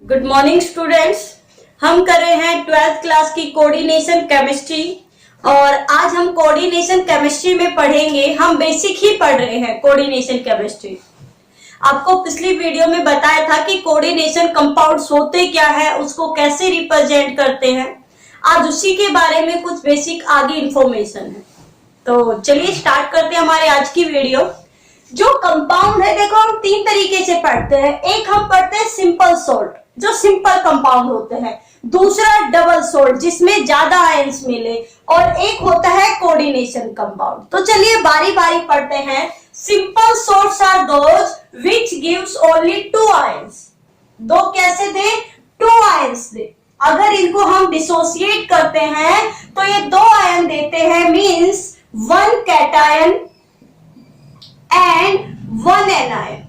Good morning students. हम कर रहे हैं 12th क्लास की कोऑर्डिनेशन केमिस्ट्री और आज हम कोऑर्डिनेशन केमिस्ट्री में पढ़ेंगे। हम बेसिक ही पढ़ रहे हैं कोऑर्डिनेशन केमिस्ट्री। आपको पिछली वीडियो में बताया था कि कोऑर्डिनेशन कंपाउंड्स होते क्या है, उसको कैसे रिप्रेजेंट करते हैं। आज उसी के बारे में कुछ बेसिक आगे इंफॉर्मेशन है। तो चलिए स्टार्ट करते हैं हमारे आज की वीडियो। जो कंपाउंड है, देखो हम तीन तरीके से पढ़ते हैं। एक हम पढ़ते हैं सिंपल सोल्ट, जो सिंपल कंपाउंड होते हैं। दूसरा डबल सोल्ट, जिसमें ज्यादा आयंस मिले, और एक होता है कोऑर्डिनेशन कंपाउंड। तो चलिए बारी बारी पढ़ते हैं। Simple salts are those which gives only 2 ions. दो कैसे दे? 2 आयंस दे। अगर इनको हम डिसोसिएट करते हैं तो ये 2 आयन देते हैं, मींस 1 कैटायन एंड 1 एनायन।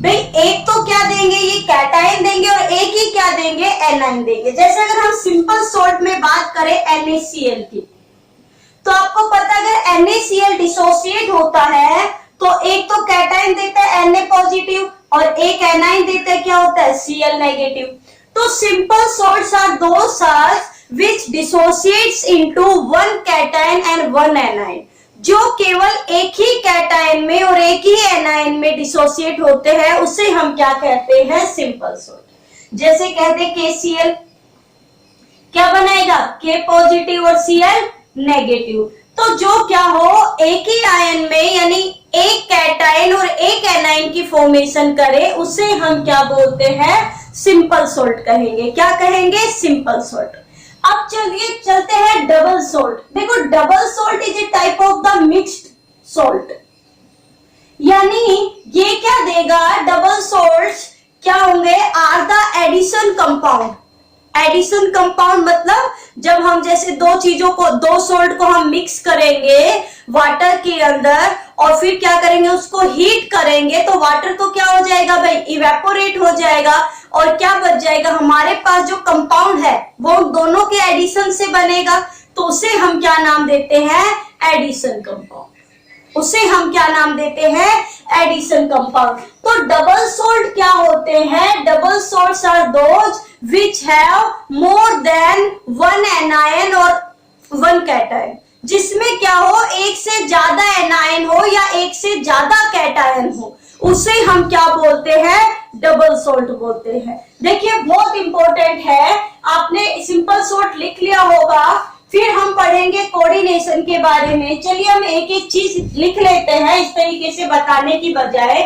भाई एक तो क्या देंगे, ये कैटायन देंगे, और एक ही क्या देंगे, एनायन देंगे। जैसे अगर हम सिंपल सोल्ट में बात करें NaCl की, तो आपको पता है अगर NaCl डिसोसिएट होता है तो एक तो कैटायन देता है Na पॉजिटिव और एक एनायन देता है क्या होता है, Cl नेगेटिव। तो simple salts are those salts which dissociates into 1 cation and 1 anion, जो केवल एक ही कैटायन में और एक ही एनायन में डिसोसिएट होते हैं, उसे हम क्या कहते हैं, सिंपल सोल्ट। जैसे कहते हैं KCl क्या बनाएगा, K पॉजिटिव और Cl नेगेटिव। तो जो क्या हो, एक ही आयन में यानी एक कैटायन और एक एनायन की फॉर्मेशन करे, उसे हम क्या बोलते हैं, सिंपल सोल्ट कहेंगे। क्या कहेंगे, सिंपल सोल्ट। अब चलिए चलते हैं डबल सोल्ट। देखो double salt is a type of the mixed salt, यानी ये क्या देगा, डबल सोल्ट्स क्या होंगे, are the addition compound. Addition compound मतलब जब हम जैसे दो चीजों को, दो सोल्ट को हम मिक्स करेंगे वाटर के अंदर और फिर क्या करेंगे, उसको हीट करेंगे, तो वाटर तो क्या हो जाएगा भाई, इवेपोरेट हो जाएगा, और क्या बच जाएगा, हमारे पास जो कंपाउंड है वो दोनों के एडिशन से बनेगा। तो उसे हम क्या नाम देते हैं, एडिशन कंपाउंड। उसे हम क्या नाम देते हैं, एडिशन कंपाउंड। तो डबल सोल्ट क्या होते हैं, double salts are those which have more than 1 anion और 1 कैटायन, जिसमें क्या हो, एक से ज्यादा एनायन हो या एक से ज्यादा कैटायन हो, उसे हम क्या बोलते हैं, डबल सोल्ट बोलते हैं। देखिए बहुत इंपॉर्टेंट है, आपने सिंपल सोल्ट लिख लिया होगा, फिर हम पढ़ेंगे कोऑर्डिनेशन के बारे में। चलिए हम एक एक चीज लिख लेते हैं, इस तरीके से बताने की बजाय।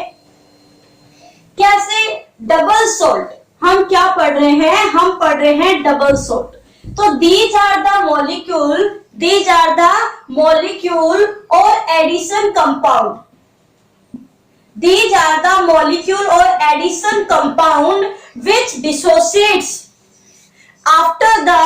कैसे, डबल सोल्ट हम क्या पढ़ रहे हैं, हम पढ़ रहे हैं डबल सोल्ट। तो दीज आर द मॉलिक्यूल और addition compound. These are the molecule or addition compound which dissociates after the,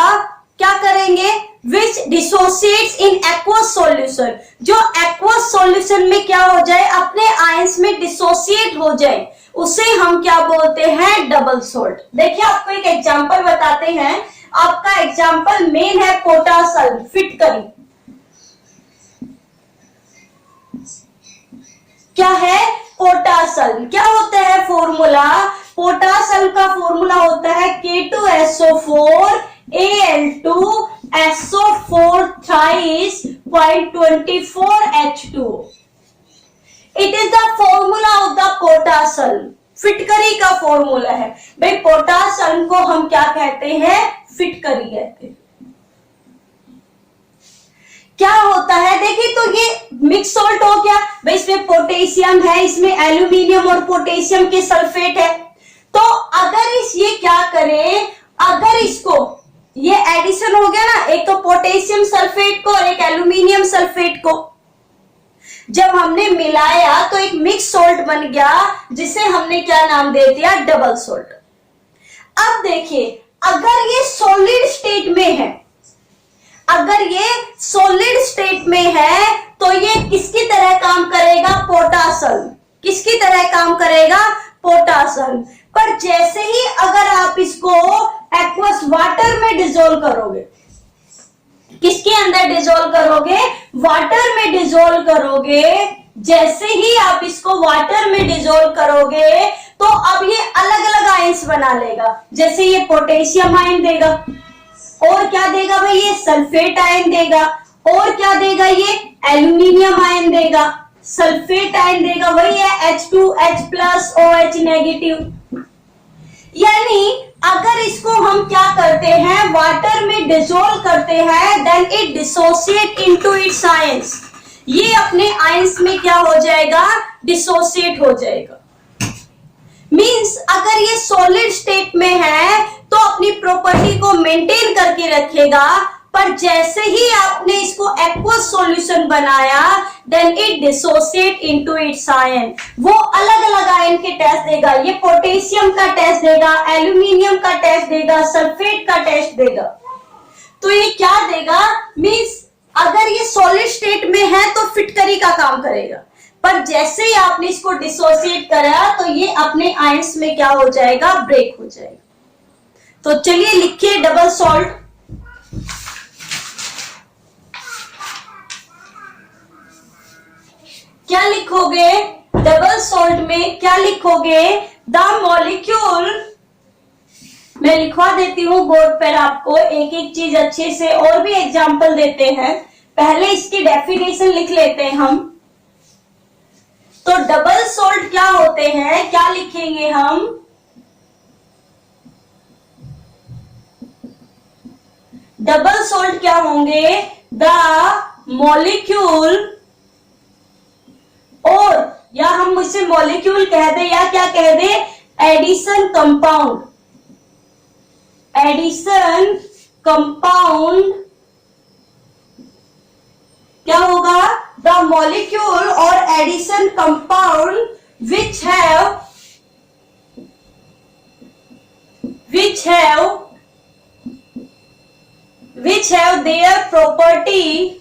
क्या करेंगे, which dissociates in aqueous solution। जो aqueous solution में क्या हो जाए, अपने आयंस में डिसोसिएट हो जाए, उसे हम क्या बोलते हैं, डबल सोल्ट। देखिए आपको एक एग्जांपल बताते हैं। आपका एग्जांपल मेन है पोटासल, फिटकरी। क्या है, पोटासल। क्या होता है फॉर्मूला, पोटासल का फॉर्मूला होता है K2SO4 Al2SO4 thrice 0.24 H2O। It is the formula of the potash alum. फिटकरी का फॉर्मूला है भाई। पोटासल को हम क्या कहते हैं, फिटकरी कहते हैं। क्या होता है, देखिए तो ये मिक्स सोल्ट हो गया भाई, इसमें पोटेशियम है, इसमें एल्यूमिनियम और पोटेशियम के सल्फेट है। तो अगर ये क्या करे, अगर इसको, ये एडिशन हो गया ना, एक तो पोटेशियम सल्फेट को और एक एल्यूमिनियम सल्फेट को जब हमने मिलाया तो एक मिक्स सोल्ट बन गया, जिसे हमने क्या नाम दे दिया, डबल सोल्ट। अब देखिए अगर ये सॉलिड स्टेट में है, अगर ये सॉलिड स्टेट में है तो ये किसकी तरह काम करेगा, पोटासल। किसकी तरह काम करेगा, पोटासल। पर जैसे ही अगर आप इसको एक्वस वाटर में डिसॉल्व करोगे, किसके अंदर डिसॉल्व करोगे, वाटर में डिसॉल्व करोगे, जैसे ही आप इसको वाटर में डिसॉल्व करोगे तो अब ये अलग अलग आयंस बना लेगा। जैसे ये पोटेशियम आयन देगा, और क्या देगा भाई, ये सल्फेट आयन देगा, और क्या देगा, ये एल्यूमिनियम आयन देगा, सल्फेट आयन देगा, वही है H2H+ OH नेगेटिव। यानी अगर इसको हम क्या करते हैं, वाटर में डिसोल्व करते हैं, then it dissociate into its ions. ये अपने आयंस में क्या हो जाएगा, डिसोसिएट हो जाएगा। मींस अगर ये सॉलिड स्टेट में है तो अपनी प्रॉपर्टी को मेंटेन करके रखेगा, पर जैसे ही आपने इसको एक्वस सॉल्यूशन बनाया, then it dissociate into its ion. वो अलग अलग आयन के टेस्ट देगा, ये पोटेशियम का टेस्ट देगा, एल्यूमिनियम का टेस्ट देगा, सल्फेट का टेस्ट देगा। तो ये क्या देगा, मींस अगर ये सॉलिड स्टेट में है तो फिटकरी का काम करेगा, पर जैसे ही आपने इसको डिसोसिएट करा तो ये अपने आयंस में क्या हो जाएगा, ब्रेक हो जाएगा। तो चलिए लिखिए डबल सॉल्ट। क्या लिखोगे डबल सॉल्ट में, क्या लिखोगे, द मॉलिक्यूल। मैं लिखवा देती हूं बोर्ड पर आपको, एक एक चीज अच्छे से, और भी एग्जांपल देते हैं। पहले इसकी डेफिनेशन लिख लेते हैं हम। तो डबल सॉल्ट क्या होते हैं, क्या लिखेंगे हम, डबल सॉल्ट क्या होंगे, द मॉलिक्यूल, और या हम मुझसे मॉलिक्यूल कह दे या क्या कह दे, एडिशन कंपाउंड, एडिशन कंपाउंड क्या होगा, द मॉलिक्यूल और addition compound which have their property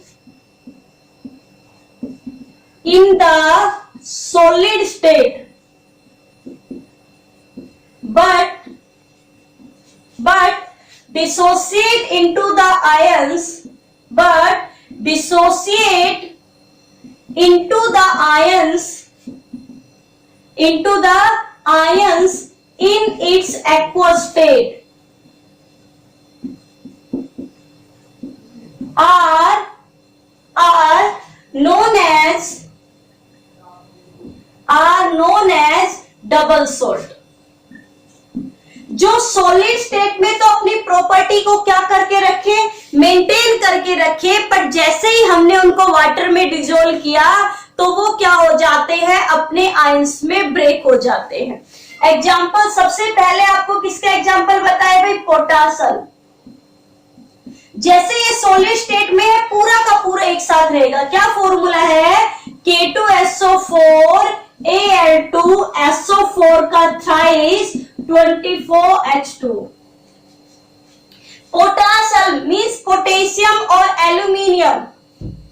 in the solid state but dissociate into the ions, in its aqueous state are known as double salt. जो solid state में तो अपनी property को क्या करके रखे, मेंटेन करके रखे, पर जैसे ही हमने उनको वाटर में डिसॉल्व किया तो वो क्या हो जाते हैं, अपने आयंस में ब्रेक हो जाते हैं। एग्जाम्पल सबसे पहले आपको किसका एग्जाम्पल बताया भाई, पोटासल। जैसे ये सॉलिड स्टेट में है, पूरा का पूरा एक साथ रहेगा। क्या फॉर्मूला है, K2SO4 Al2SO4 का थ्राइस 24H2। पोटासल मींस पोटेशियम और एल्यूमिनियम,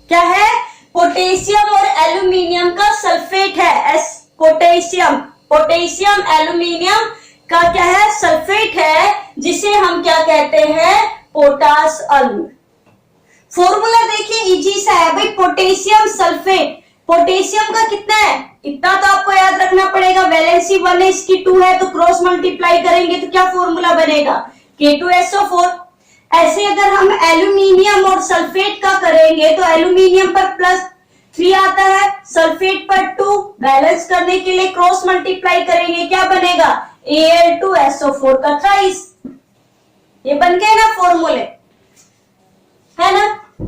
क्या है, पोटेशियम और एल्यूमिनियम का सल्फेट है, पोटेशियम एल्यूमिनियम का क्या है, सल्फेट है, जिसे हम क्या कहते हैं, पोटास अल्म। फॉर्मूला देखिए इजी सा है भाई, पोटेशियम सल्फेट, पोटेशियम का कितना है, इतना तो आपको याद रखना पड़ेगा, वैलेंसी 1 है, इसकी 2 है, तो क्रॉस मल्टीप्लाई करेंगे तो क्या फॉर्मूला बनेगा, K2SO4। ऐसे अगर हम एल्यूमिनियम और सल्फेट का करेंगे तो एल्यूमिनियम पर +3 आता है, सल्फेट पर 2, बैलेंस करने के लिए क्रॉस मल्टीप्लाई करेंगे, क्या बनेगा, Al2SO4 का थ्राइस। ये बन गए ना फॉर्मूले, है ना।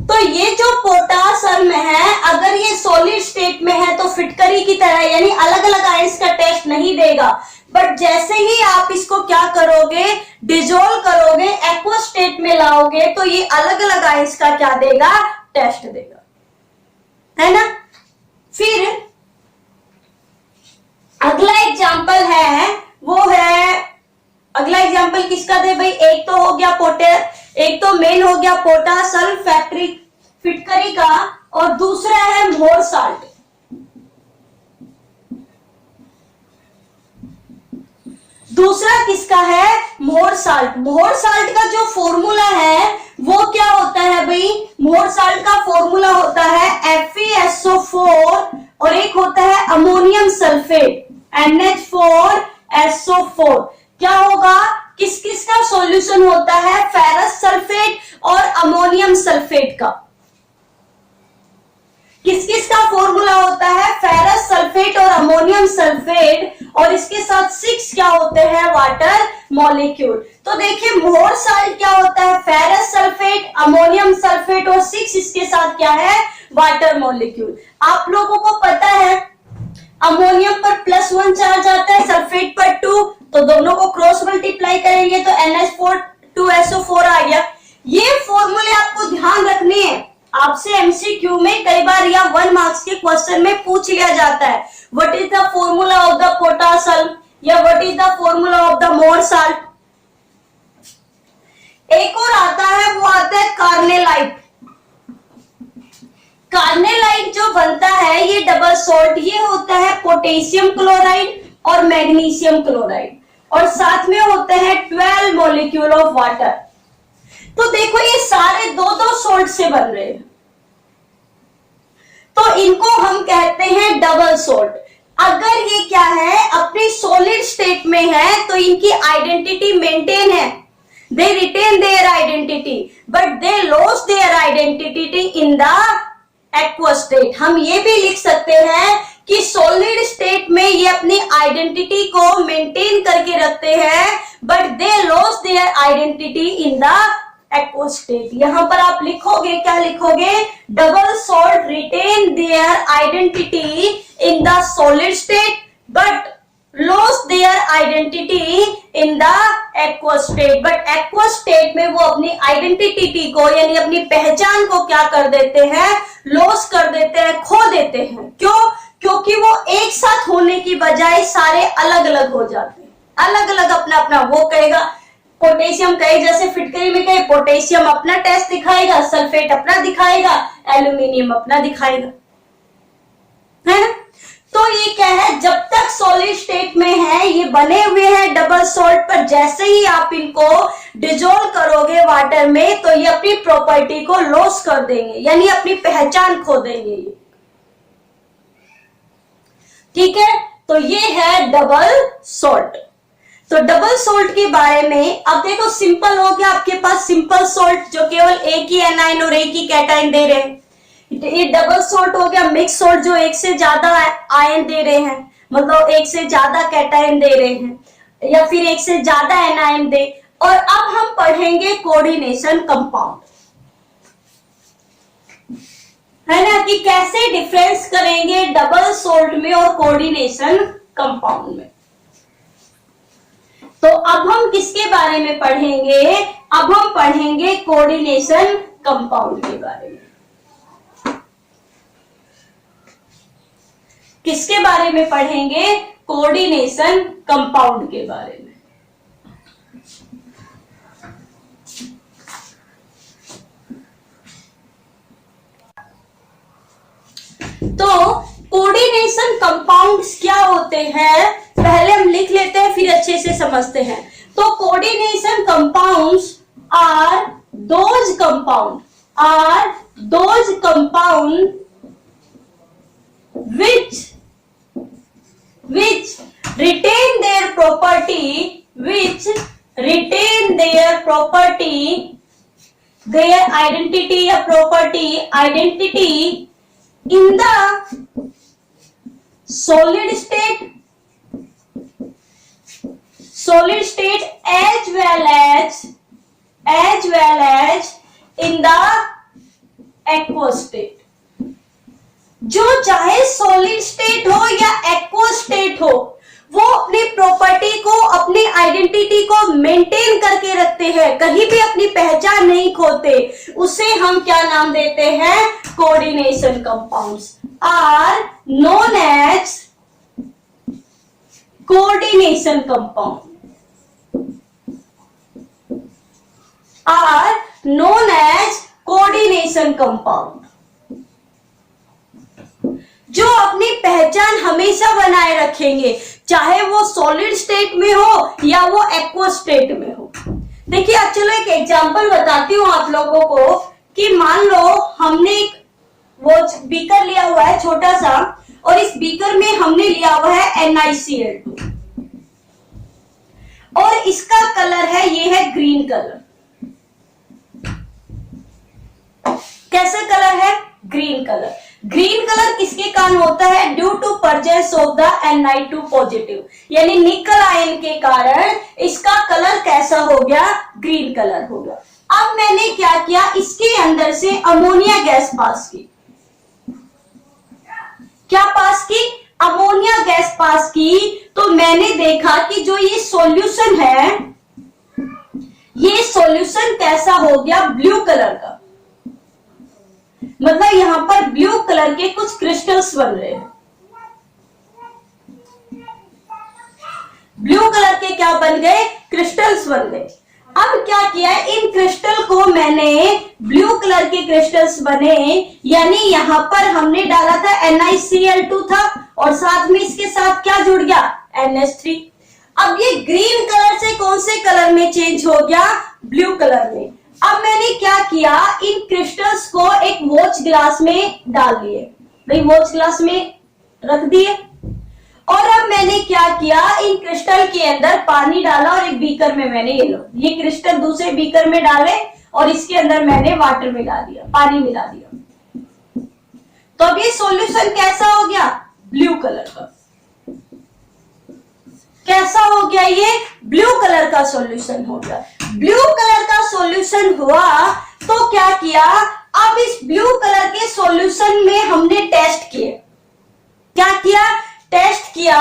तो ये जो पोटासल है, अगर ये सॉलिड स्टेट में है तो फिटकरी की तरह, यानी अलग अलग आयंस का टेस्ट नहीं देगा, बट जैसे ही आप इसको क्या करोगे, डिसॉल्व करोगे, एक्वस स्टेट में लाओगे, तो ये अलग अलग आयंस का क्या देगा, टेस्ट देगा, है ना। फिर अगला एग्जाम्पल है, वो है, अगला एग्जाम्पल किसका दे भाई, एक तो हो गया एक तो मेन हो गया पोटासल फिटकरी का, और दूसरा है मोर साल्ट। दूसरा किसका है, मोर साल्ट। मोर साल्ट का जो फॉर्मूला है वो क्या होता है भाई, मोर साल्ट का फॉर्मूला होता है FeSO4 और एक होता है अमोनियम सल्फेट NH4SO4। क्या होगा, किस किस का सॉल्यूशन होता है, फेरस सल्फेट और अमोनियम सल्फेट का। किस किस का फॉर्मूला होता है, फेरस सल्फेट और अमोनियम सल्फेट, और इसके साथ 6 क्या होते हैं, वाटर मॉलिक्यूल। तो देखिए मोर साल्ट क्या होता है, फेरस सल्फेट, अमोनियम सल्फेट और 6 इसके साथ क्या है, वाटर मॉलिक्यूल। आप लोगों को पता है अमोनियम पर +1 चार्ज आता है, सल्फेट पर 2, तो दोनों को क्रॉस मल्टीप्लाई करेंगे तो NH4 2SO4 आ गया। ये फॉर्मूले आपको ध्यान रखने हैं, आपसे एमसीक्यू में कई बार या 1 मार्क्स के क्वेश्चन में पूछ लिया जाता है, what is the formula of the potash alum या what is the formula of the Mohr salt. एक और आता है, वो आता है कार्नेलाइट। कार्नेलाइट जो बनता है ये डबल सॉल्ट, ये होता है पोटेशियम क्लोराइड और मैग्नीशियम क्लोराइड, और साथ में होते हैं 12 मॉलिक्यूल ऑफ वाटर। तो देखो ये सारे 2-2 सॉल्ट से बन रहे हैं, तो इनको हम कहते हैं डबल सॉल्ट। अगर ये क्या है, अपनी सॉलिड स्टेट में है तो इनकी आइडेंटिटी मेंटेन है, they retain their identity, but they loss their identity in the aqua state. हम ये भी लिख सकते हैं कि सॉलिड स्टेट में ये अपनी आइडेंटिटी को मेंटेन करके रखते हैं, but they loss their identity in the aqua state. यहां पर आप लिखोगे, क्या लिखोगे, double salt retain their identity in the solid state but loss their identity in the aqua state. But aqua state में वो अपनी आइडेंटिटी को यानी अपनी पहचान को क्या कर देते हैं, लॉस कर देते हैं, खो देते हैं। क्यों? क्योंकि वो एक साथ होने की बजाय सारे अलग अलग हो जाते हैं, अलग अलग अपना अपना। वो कहेगा पोटेशियम कहे, जैसे फिटकरी में कहे पोटेशियम अपना टेस्ट दिखाएगा, सल्फेट अपना दिखाएगा, एल्यूमिनियम अपना दिखाएगा, है ना। तो ये क्या है, जब तक सॉलिड स्टेट में है ये बने हुए हैं डबल सॉल्ट, पर जैसे ही आप इनको डिजोल्व करोगे वाटर में तो ये अपनी प्रॉपर्टी को लॉस कर देंगे, यानी अपनी पहचान खो देंगे ये। ठीक है, तो ये है डबल सॉल्ट। तो डबल सॉल्ट के बारे में अब देखो, सिंपल हो गया आपके पास सिंपल सॉल्ट जो केवल एक ही एनाइन और एक ही कैटाइन दे रहे हैं। ये डबल सॉल्ट हो गया मिक्स सॉल्ट जो एक से ज्यादा आयन दे रहे हैं, मतलब एक से ज्यादा कैटाइन दे रहे हैं या फिर एक से ज्यादा एनाइन दे। और अब हम पढ़ेंगे कोऑर्डिनेशन कंपाउंड, है ना, कि कैसे डिफरेंस करेंगे डबल सॉल्ट में और कोऑर्डिनेशन कंपाउंड में। तो अब हम किसके बारे में पढ़ेंगे, अब हम पढ़ेंगे कोऑर्डिनेशन कंपाउंड के बारे में। किसके बारे में पढ़ेंगे, कोऑर्डिनेशन कंपाउंड के बारे में। तो कोऑर्डिनेशन कंपाउंड्स क्या होते हैं, पहले हम लिख लेते हैं फिर अच्छे से समझते हैं। तो coordination compounds are those compound which retain their property, their identity या identity in the solid state as well as in the aqueous state। जो चाहे सॉलिड स्टेट हो या एक्वा स्टेट हो, वो अपनी प्रॉपर्टी को, अपनी आइडेंटिटी को मेंटेन करके रखते हैं, कहीं भी अपनी पहचान नहीं खोते। उसे हम क्या नाम देते हैं, coordination compounds are known as coordination compound, are known as coordination compound, जो अपनी पहचान हमेशा बनाए रखेंगे, चाहे वो सॉलिड स्टेट में हो या वो एक्वा स्टेट में हो। देखिए अब चलो एक एग्जांपल बताती हूँ आप लोगों को, कि मान लो हमने एक वो बीकर लिया हुआ है छोटा सा, और इस बीकर में हमने लिया हुआ है NiCl2। और इसका कलर है, ये है ग्रीन कलर। कैसा कलर है? Green colour. ग्रीन कलर किसके कारण होता है? Due to presence of the Ni2 positive, यानी निकल आयन के कारण इसका कलर कैसा हो गया? ग्रीन कलर हो गया। अब मैंने क्या किया, इसके अंदर से अमोनिया गैस पास की। क्या पास की? अमोनिया गैस पास की। तो मैंने देखा कि जो ये सॉल्यूशन है, ये सॉल्यूशन कैसा हो गया? ब्लू कलर का। मतलब यहां पर ब्लू कलर के कुछ क्रिस्टल्स बन रहे हैं। ब्लू कलर के क्या बन गए? क्रिस्टल्स बन गए। अब क्या किया, इन क्रिस्टल को मैंने, ब्लू कलर के क्रिस्टल्स बने, यानी यहां पर हमने डाला था NiCl2 था, और साथ में इसके साथ क्या जुड़ गया? NH3। अब ये ग्रीन कलर से कौन से कलर में चेंज हो गया? ब्लू कलर में। अब मैंने क्या किया, इन क्रिस्टल्स को एक वॉच ग्लास में डाल दिए। भाई वॉच ग्लास में रख दिए, और अब मैंने क्या किया, इन क्रिस्टल के अंदर पानी डाला, और एक बीकर में मैंने ये क्रिस्टल दूसरे बीकर में डाले, और इसके अंदर मैंने वाटर मिला दिया, पानी मिला दिया। तो अब ये सॉल्यूशन कैसा हो गया? ब्लू कलर का। कैसा हो गया? ये ब्लू कलर का सॉल्यूशन हो गया। ब्लू कलर का सॉल्यूशन हुआ तो क्या किया, अब इस ब्लू कलर के सॉल्यूशन में हमने टेस्ट किए। क्या किया? टेस्ट किया।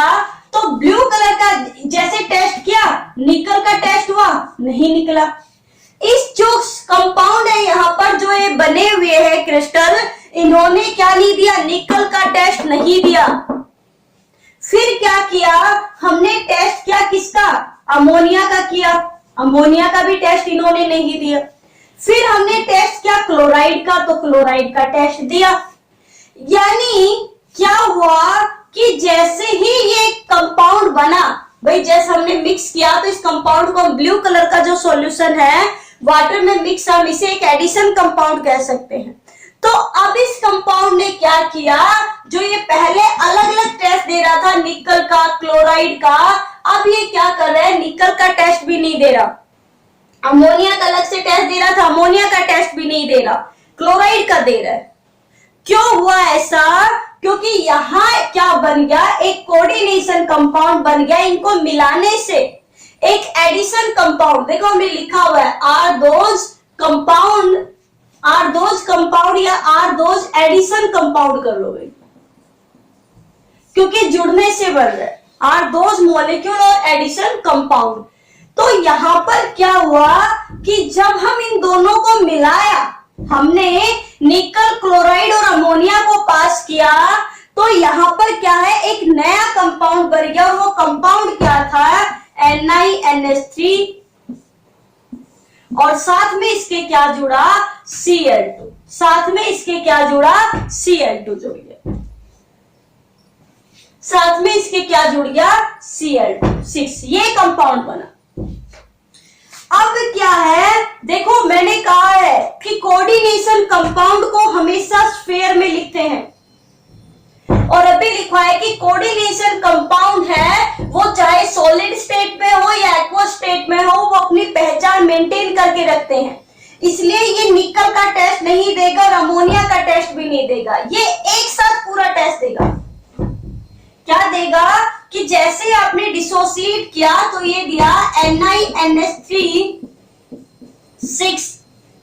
तो ब्लू कलर का जैसे टेस्ट किया, निकल का टेस्ट हुआ, नहीं निकला। इस जो कंपाउंड है यहाँ पर जो ये बने हुए हैं क्रिस्टल, इन्होंने क्या नहीं दिया? निकल का टेस्ट नहीं दिया। फिर क्या किया, हमने टेस्ट किया किसका? अमोनिया का किया। अमोनिया का भी टेस्ट इन्होंने नहीं दिया। फिर हमने टेस्ट किया क्लोराइड का, तो क्लोराइड का टेस्ट दिया। यानी क्या हुआ कि जैसे ही ये कंपाउंड बना, भाई जैसे हमने मिक्स किया, तो इस कंपाउंड को ब्लू कलर का जो सॉल्यूशन है वाटर में मिक्स, हम इसे एक एडिशन कंपाउंड कह सकते हैं। तो अब इस कंपाउंड ने क्या किया, जो ये पहले अलग अलग टेस्ट दे रहा था निकल का, क्लोराइड का, अब ये क्या कर रहा है, निकल का टेस्ट भी नहीं दे रहा। अमोनिया का अलग से टेस्ट दे रहा था, अमोनिया का टेस्ट भी नहीं दे रहा, क्लोराइड का दे रहा है। क्यों हुआ ऐसा? क्योंकि यहां क्या बन गया, एक कोऑर्डिनेशन कंपाउंड बन गया। इनको मिलाने से एक एडिशन कंपाउंड, देखो हमें लिखा हुआ है आर दोज कंपाउंड या आर दोज एडिशन कंपाउंड कर लो भाई, क्योंकि जुड़ने से बन रहा है आर दोज मॉलिक्यूल और एडिशन कंपाउंड। तो यहां पर क्या हुआ कि जब हम इन दोनों को मिलाया, हमने निकल, क्लोराइड और अमोनिया को पास किया, तो यहां पर क्या है, एक नया कंपाउंड बन गया। और वो कंपाउंड क्या था? NiNH3, और साथ में इसके क्या जुड़ा? Cl2। साथ में इसके क्या जुड़ा? Cl2 जुड़ गया। साथ में इसके क्या जुड़ गया? Cl2, 6। ये कंपाउंड बना। अब क्या है, देखो मैंने कहा है कि कोऑर्डिनेशन कंपाउंड को हमेशा स्फेयर में लिखते हैं, और अभी लिखा है कि कोऑर्डिनेशन कंपाउंड है वो चाहे सॉलिड स्टेट में हो या एक्वस स्टेट में हो, वो अपनी पहचान मेंटेन करके रखते हैं। इसलिए ये निकल का टेस्ट नहीं देगा और अमोनिया का टेस्ट भी नहीं देगा, ये एक साथ पूरा टेस्ट देगा। क्या देगा कि जैसे आपने डिसोसिएट किया तो ये दिया NiNH3 6,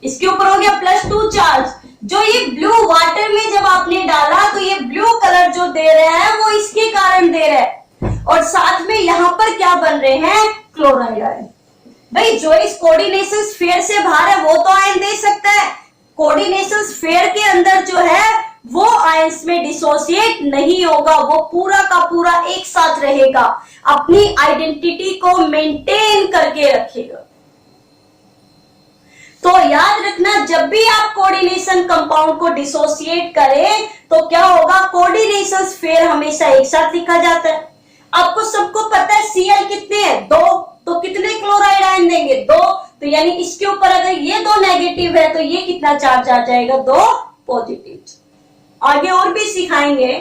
इसके ऊपर हो गया +2 चार्ज। जो ये ब्लू वाटर में जब आपने डाला तो ये ब्लू कलर जो दे रहे हैं वो इसके कारण दे रहे हैं, और साथ में यहां पर क्या बन रहे हैं? Chloride ion. भाई जो इस कोऑर्डिनेशन स्फीयर से बाहर है वो तो आयन दे सकता है, कोऑर्डिनेशन स्फीयर के अंदर जो है वो आयंस में डिसोसिएट नहीं होगा, वो पूरा का पूरा एक साथ रहेगा, अपनी आइडेंटिटी को मेंटेन करके रखेगा। तो याद रखना, जब भी आप कोऑर्डिनेशन कंपाउंड को डिसोसिएट करें तो क्या होगा, कोऑर्डिनेशन स्फीयर हमेशा एक साथ लिखा जाता है। आपको सबको पता है Cl कितने हैं? 2, तो कितने क्लोराइड आयन देंगे? 2। तो यानी इसके ऊपर अगर ये 2 नेगेटिव है तो ये कितना चार्ज आ जाएगा? 2 पॉजिटिव। आगे और भी सिखाएंगे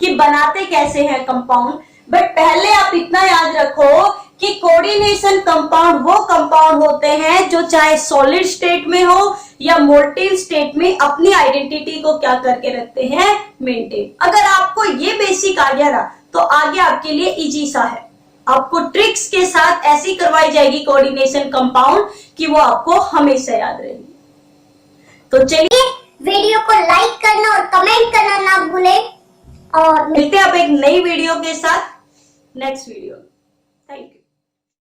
कि बनाते कैसे हैं कंपाउंड, बट पहले आप इतना याद रखो कि कोऑर्डिनेशन कंपाउंड वो कंपाउंड होते हैं जो चाहे सॉलिड स्टेट में हो या मोटिव स्टेट में अपनी आइडेंटिटी को क्या करके रखते हैं, मेंटेन। अगर आपको ये बेसिक आ गया ना तो आगे आपके लिए इजी सा है। आपको ट्रिक्स के साथ ऐसी करवाई जाएगी कोऑर्डिनेशन कंपाउंड कि वो आपको हमेशा याद रहेगी। तो चलिए वीडियो को लाइक करना और कमेंट करना ना भूलें और मिलते हैं अब एक नई वीडियो के साथ नेक्स्ट वीडियो।